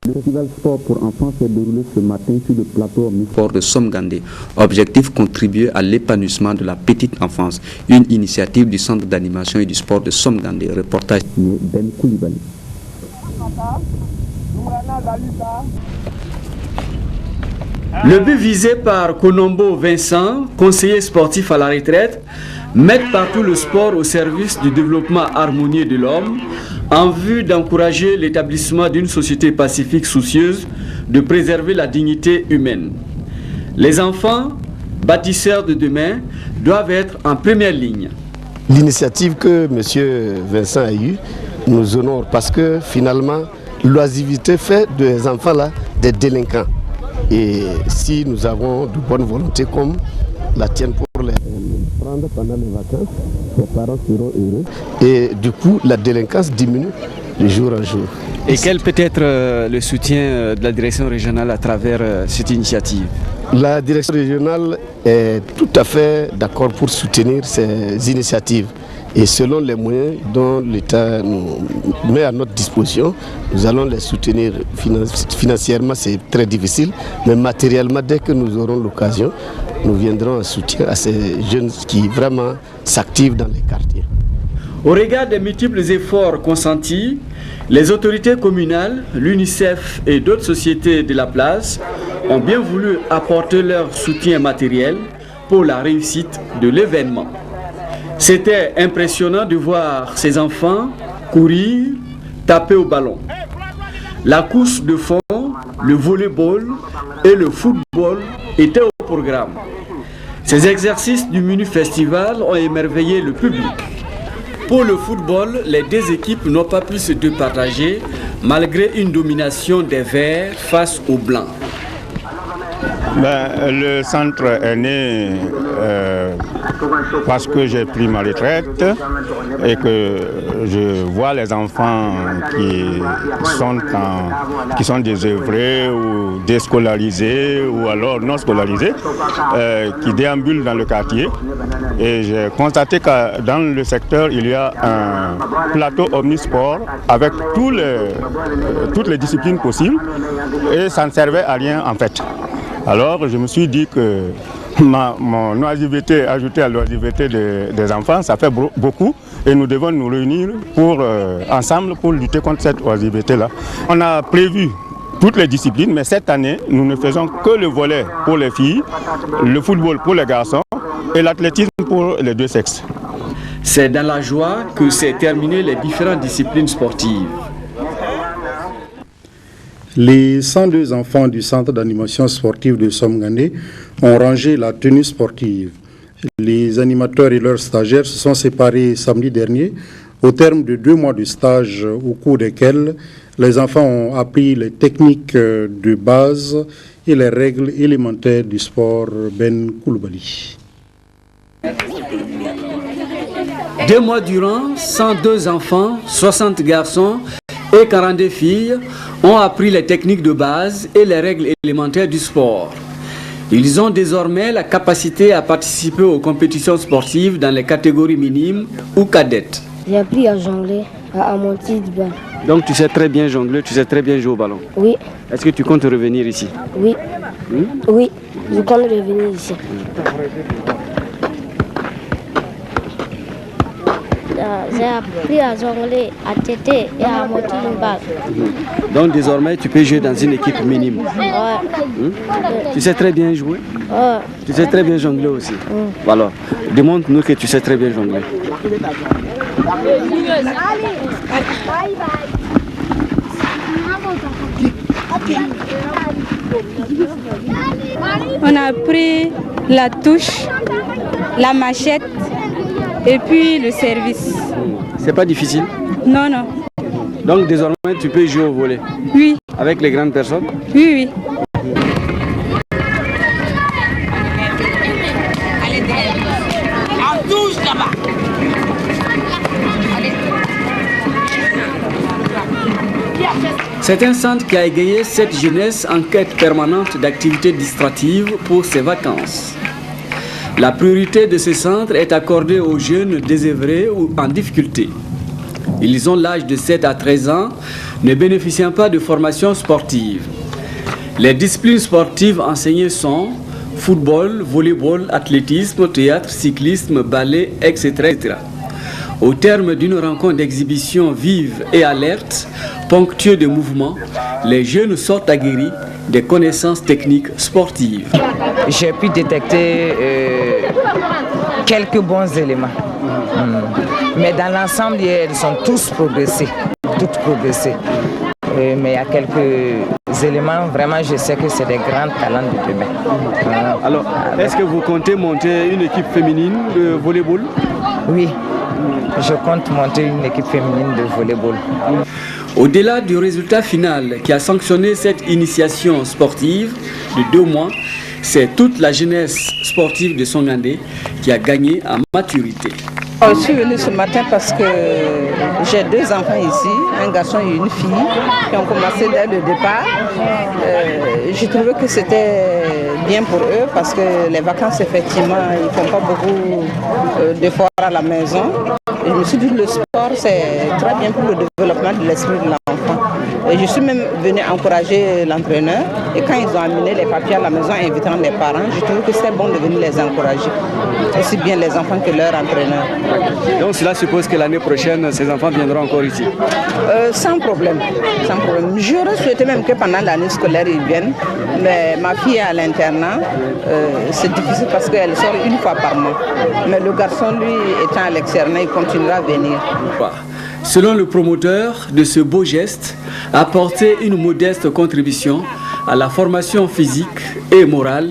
Le festival sport pour enfants s'est déroulé ce matin sur le plateau omnisport de Somgandé. Objectif, contribuer à l'épanouissement de la petite enfance. Une initiative du centre d'animation et du sport de Somgandé. Reportage signé Ben Koulibaly. Le but visé par Konombo Vincent, conseiller sportif à la retraite, mettre partout le sport au service du développement harmonieux de l'homme en vue d'encourager l'établissement d'une société pacifique soucieuse de préserver la dignité humaine. Les enfants, bâtisseurs de demain, doivent être en première ligne. L'initiative que M. Vincent a eue nous honore parce que finalement, l'oisiveté fait des enfants là des délinquants. Et si nous avons de bonne volonté comme la tienne pour les prendre pendant les vacances, les parents seront heureux. Et du coup, la délinquance diminue de jour en jour. Et quel peut être le soutien de la direction régionale à travers cette initiative? La direction régionale est tout à fait d'accord pour soutenir ces initiatives. Et selon les moyens dont l'État nous met à notre disposition, nous allons les soutenir financièrement, c'est très difficile, mais matériellement, dès que nous aurons l'occasion, nous viendrons en soutien à ces jeunes qui vraiment s'activent dans les quartiers. Au regard des multiples efforts consentis, les autorités communales, l'UNICEF et d'autres sociétés de la place ont bien voulu apporter leur soutien matériel pour la réussite de l'événement. C'était impressionnant de voir ces enfants courir, taper au ballon. La course de fond, le volleyball et le football étaient au programme. Ces exercices du mini-festival ont émerveillé le public. Pour le football, les deux équipes n'ont pas pu se départager malgré une domination des Verts face aux Blancs. Le centre est né parce que j'ai pris ma retraite et que je vois les enfants qui sont désœuvrés ou déscolarisés ou alors non scolarisés, qui déambulent dans le quartier. Et j'ai constaté que dans le secteur, il y a un plateau omnisport avec toutes les disciplines possibles et ça ne servait à rien en fait. Alors je me suis dit que mon oisiveté ajoutée à l'oisiveté des enfants, ça fait beaucoup et nous devons nous réunir ensemble pour lutter contre cette oisiveté-là. On a prévu toutes les disciplines, mais cette année, nous ne faisons que le volley pour les filles, le football pour les garçons et l'athlétisme pour les deux sexes. C'est dans la joie que s'est terminé les différentes disciplines sportives. Les 102 enfants du centre d'animation sportive de Somgandé ont rangé la tenue sportive. Les animateurs et leurs stagiaires se sont séparés samedi dernier au terme de 2 mois de stage au cours desquels les enfants ont appris les techniques de base et les règles élémentaires du sport. Ben Koulibaly. 2 mois durant, 102 enfants, 60 garçons et 42 filles ont appris les techniques de base et les règles élémentaires du sport. Ils ont désormais la capacité à participer aux compétitions sportives dans les catégories minimes ou cadettes. J'ai appris à jongler, à monter du ballon. Donc tu sais très bien jongler, tu sais très bien jouer au ballon. Oui. Est-ce que tu comptes revenir ici? Oui. Oui, je compte revenir ici. J'ai appris à jongler, à têter et à monter une balle. Donc désormais, tu peux jouer dans une équipe minime. Ouais. Tu sais très bien jouer? Ouais. Tu sais très bien jongler aussi? Alors, démontre-nous que tu sais très bien jongler. On a appris la touche, la machette et puis le service. C'est pas difficile? Non, non. Donc désormais tu peux jouer au volley? Oui. Avec les grandes personnes? Oui, oui. C'est un centre qui a égayé cette jeunesse en quête permanente d'activités distractives pour ses vacances. La priorité de ce centre est accordée aux jeunes désœuvrés ou en difficulté. Ils ont l'âge de 7 à 13 ans, ne bénéficiant pas de formation sportive. Les disciplines sportives enseignées sont football, volleyball, athlétisme, théâtre, cyclisme, ballet, etc. Au terme d'une rencontre d'exhibition vive et alerte, ponctuée de mouvements, les jeunes sortent aguerris des connaissances techniques sportives. J'ai pu détecter quelques bons éléments. Mais dans l'ensemble, ils sont tous progressés. Toutes progressées. Mais il y a quelques éléments, vraiment, je sais que c'est des grands talents de demain. Alors, est-ce que vous comptez monter une équipe féminine de volleyball? Oui, je compte monter une équipe féminine de volleyball. Au-delà du résultat final qui a sanctionné cette initiation sportive de 2 mois, c'est toute la jeunesse sportive de Songandé qui a gagné en maturité. Je suis venue ce matin parce que j'ai 2 enfants ici, un garçon et une fille, qui ont commencé dès le départ. J'ai trouvé que c'était bien pour eux parce que les vacances, effectivement, ils ne font pas beaucoup d'efforts à la maison. Et je me suis dit que le sport, c'est très bien pour le développement de l'esprit de l'enfant. Et je suis même venue encourager l'entraîneur. Et quand ils ont amené les papiers à la maison, invitant les parents, je trouve que c'était bon de venir les encourager. Aussi bien les enfants que leur entraîneur. Donc cela suppose que l'année prochaine, ces enfants viendront encore ici? Sans problème. Sans problème. J'aurais souhaité même que pendant l'année scolaire, ils viennent. Mais ma fille est à l'internat. C'est difficile parce qu'elle sort une fois par mois. Mais le garçon, lui, étant à l'externat, il continuera à venir. Selon le promoteur de ce beau geste, apporter une modeste contribution à la formation physique et morale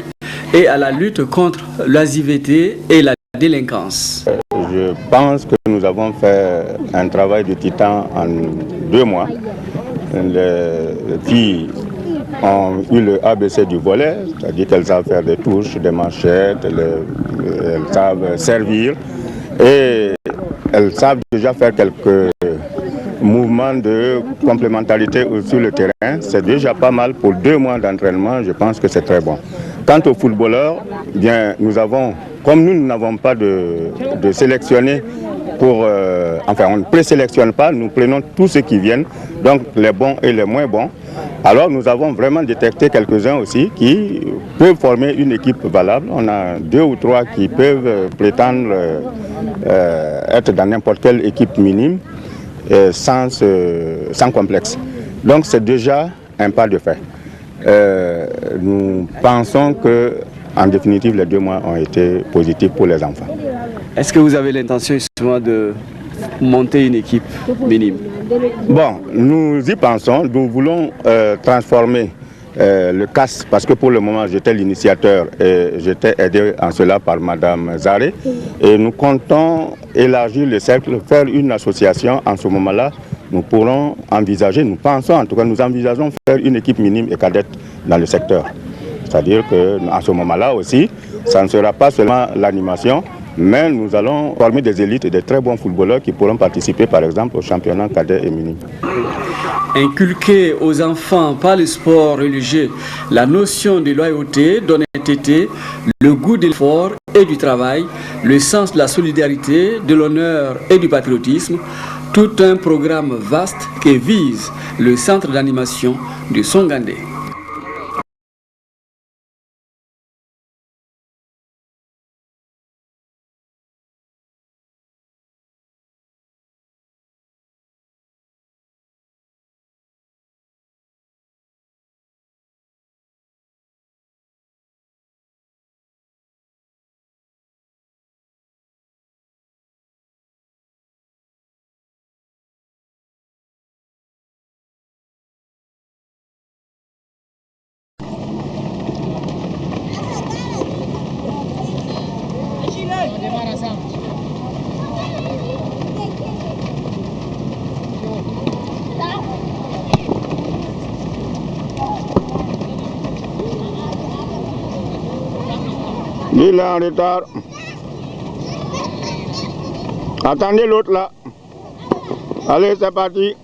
et à la lutte contre l'oisiveté et la délinquance. Je pense que nous avons fait un travail de titan en 2 mois. Les filles ont eu le ABC du volley, c'est-à-dire qu'elles savent faire des touches, des manchettes, elles savent servir et elles savent déjà faire quelques mouvements de complémentarité sur le terrain. C'est déjà pas mal pour 2 mois d'entraînement, je pense que c'est très bon. Quant aux footballeurs, bien, nous avons, comme nous n'avons pas de sélectionner pour... enfin, on ne présélectionne pas, nous prenons tous ceux qui viennent, donc les bons et les moins bons. Alors nous avons vraiment détecté quelques-uns aussi qui peuvent former une équipe valable. On a 2 ou 3 qui peuvent prétendre être dans n'importe quelle équipe minime sans complexe. Donc c'est déjà un pas de fait. Nous pensons que, en définitive, les 2 mois ont été positifs pour les enfants. Est-ce que vous avez l'intention justement de monter une équipe minime? Bon, nous y pensons. Nous voulons transformer le CAS, parce que pour le moment j'étais l'initiateur et j'étais aidé en cela par Madame Zaré. Et nous comptons élargir le cercle, faire une association. En ce moment-là, nous pourrons envisager, nous pensons en tout cas, nous envisageons faire une équipe minime et cadette dans le secteur. C'est-à-dire qu'à ce moment-là aussi, ça ne sera pas seulement l'animation, mais nous allons former des élites et des très bons footballeurs qui pourront participer par exemple au championnat cadet et minime. Inculquer aux enfants par le sport religieux la notion de loyauté, d'honnêteté, le goût de l'effort et du travail, le sens de la solidarité, de l'honneur et du patriotisme, tout un programme vaste qui vise le centre d'animation de Songandé. Il est en retard. Attendez l'autre là. Allez, c'est parti.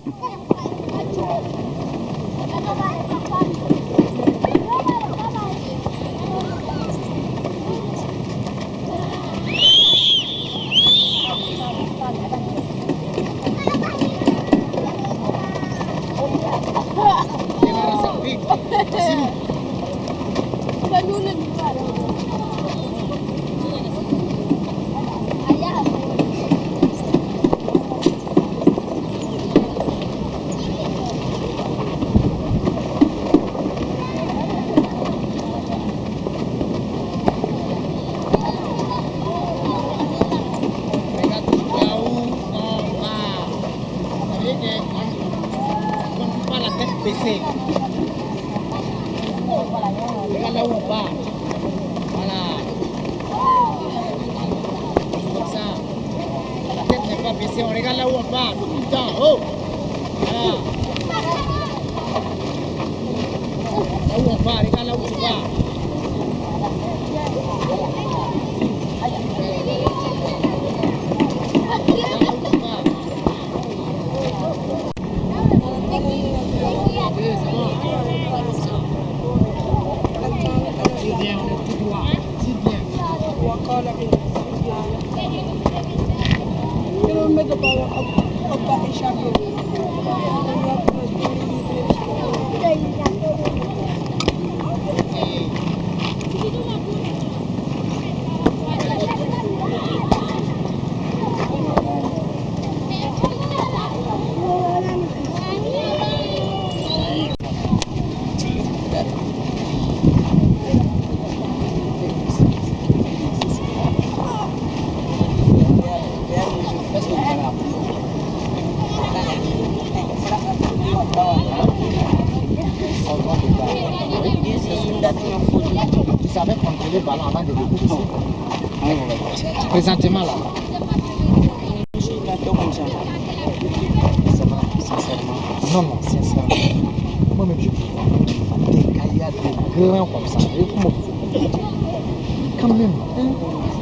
Tu savais contrôler le ballon avant de le pousser. Présentement là. Je suis là comme ça. C'est vrai, sincèrement. Non, non, sincèrement. Moi-même, je peux des caillards de grands comme ça. Et comment vous quand même. Hein?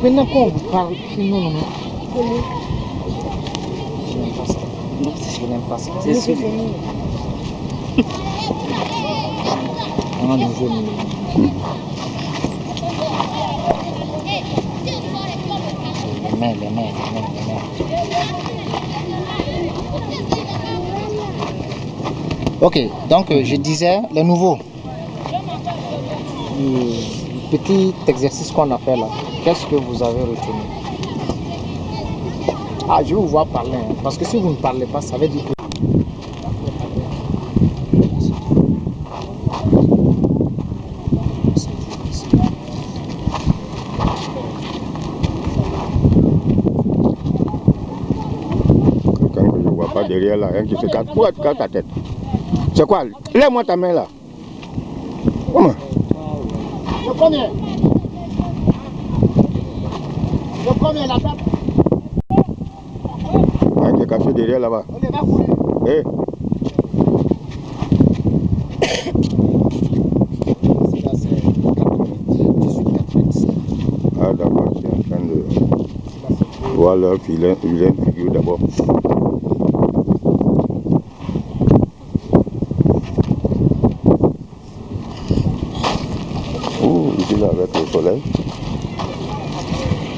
Maintenant qu'on vous parle, non, non, non. Je n'aime pas ça. Je n'aime pas ça. C'est sûr. Les mains. Ok, donc je disais, les nouveaux. Le petit exercice qu'on a fait là, qu'est-ce que vous avez retenu? Ah, je vais vous voir parler, hein, parce que si vous ne parlez pas, ça veut dire que... Derrière là, qui se casse, pourquoi tu casses ta tête? C'est quoi? Lève-moi ta main là. Comment? Le premier, la table. Ah, tu es caché derrière là-bas. On est là pour lui. Eh. Ah d'accord, je suis en train de voir leur vilain figure d'abord. Ici là avec le soleil.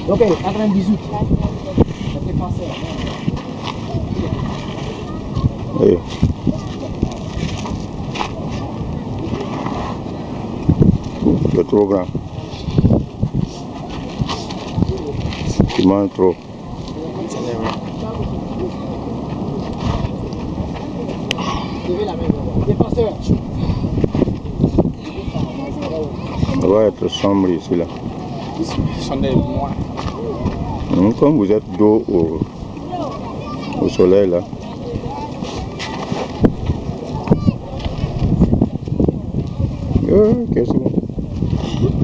Ok, 98. C'était passé. Oui. C'est trop grand. Tu manges trop. Dépasseur. Ça va être sombre ici là. Moi. Comme vous êtes dos au soleil là. Qu'est-ce que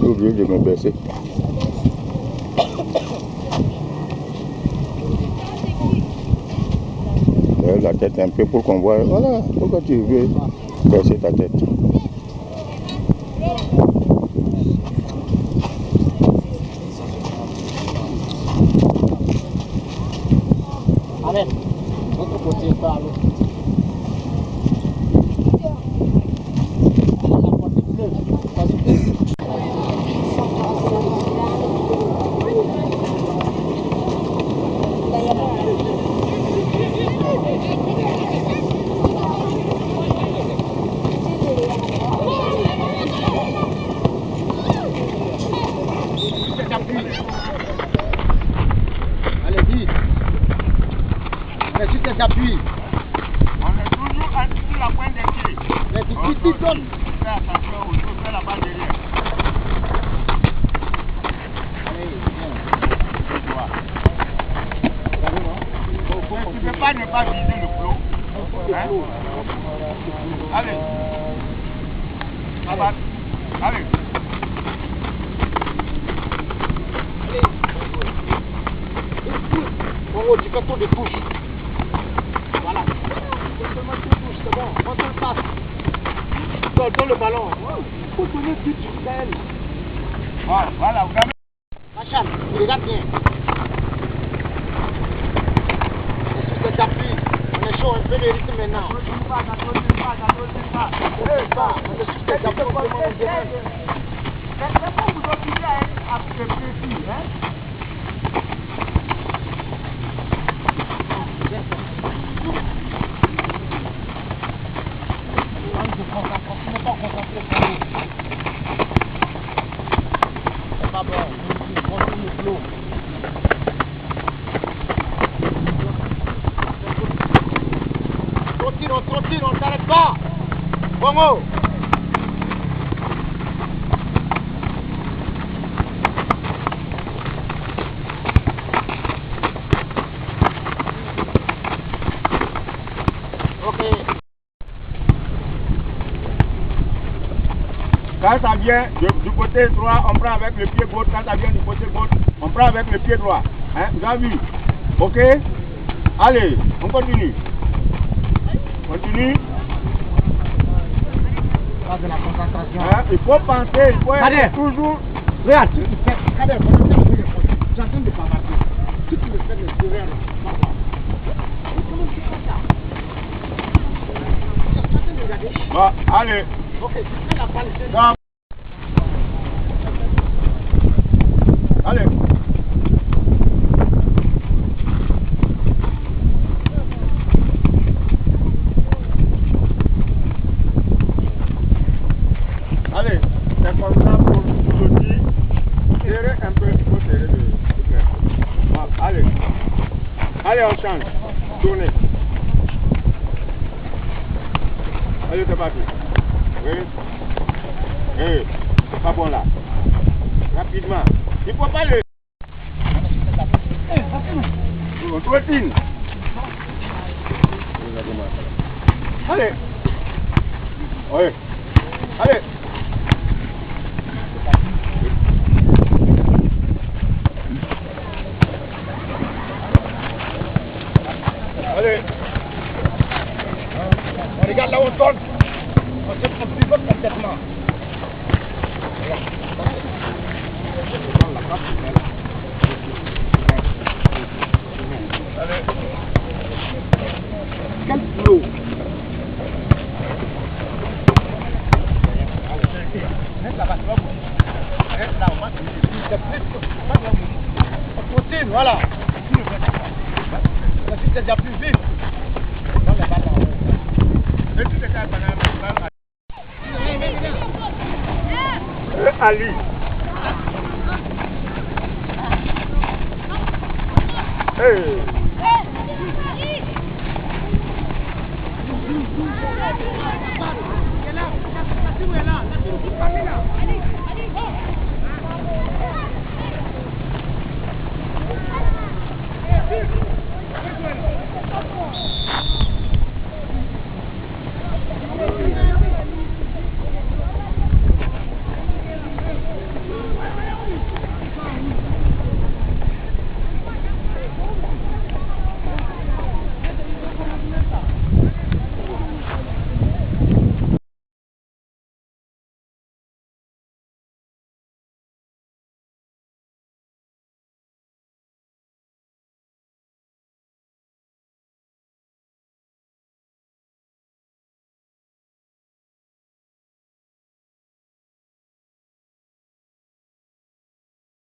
j'ai oublié de me baisser. La tête un peu pour qu'on voit. Voilà, pourquoi tu veux baisser ta tête? Allez, l'autre côté, pas à l'autre côté. La porte bleue, Donne. Fais attention aux choses, fais la balle derrière. Tu ne peux pas ne pas viser le flot. Hein? Allez. Abat. Allez. Bongo, tu fais tour de touche. Voilà. Seulement tu touches, c'est bon. On te le passe. Donne le ballon. Il faut donner but sur elle. Voilà, vous avez. Machan, il regarde bien. C'est sur cet appui. On est chaud, un peu de rythme maintenant. On est sur cet appui. C'est pour vous obliger à être précis, hein? C'est pas bon, on continue le flot. Continue, on ne s'arrête pas. Bongo. Quand ça vient du côté droit, on prend avec le pied gauche. Quand ça vient du côté gauche, on prend avec le pied droit. Hein? Vous avez vu? Ok? Allez, on continue. Continue. Pas de la concentration. Hein? Il faut penser, il faut être toujours. Regarde, Kader, tu es en train de pas marquer. Si tu me fais le sourire, bon, allez. Ok, tu fais la balle. Non. Allez. Allez, c'est comme ça pour l'outil. Serrez un peu, il faut serrer le cœur. Bon, allez. Allez, on change. Tournez. Allez, c'est parti. Oui. C'est pas bon là. Rapidement. Il ne faut pas le. On trottine. Allez. Oui. Allez. Allez. On regarde là où on tourne. On se pivote complètement. Allez. Quel flot. Reste là-bas, tu vas bouger. Reste là, on va bouger. On continue, voilà. C'est déjà plus vite. Dans les ballons. Et tu te calmes pendant Ali. Hey.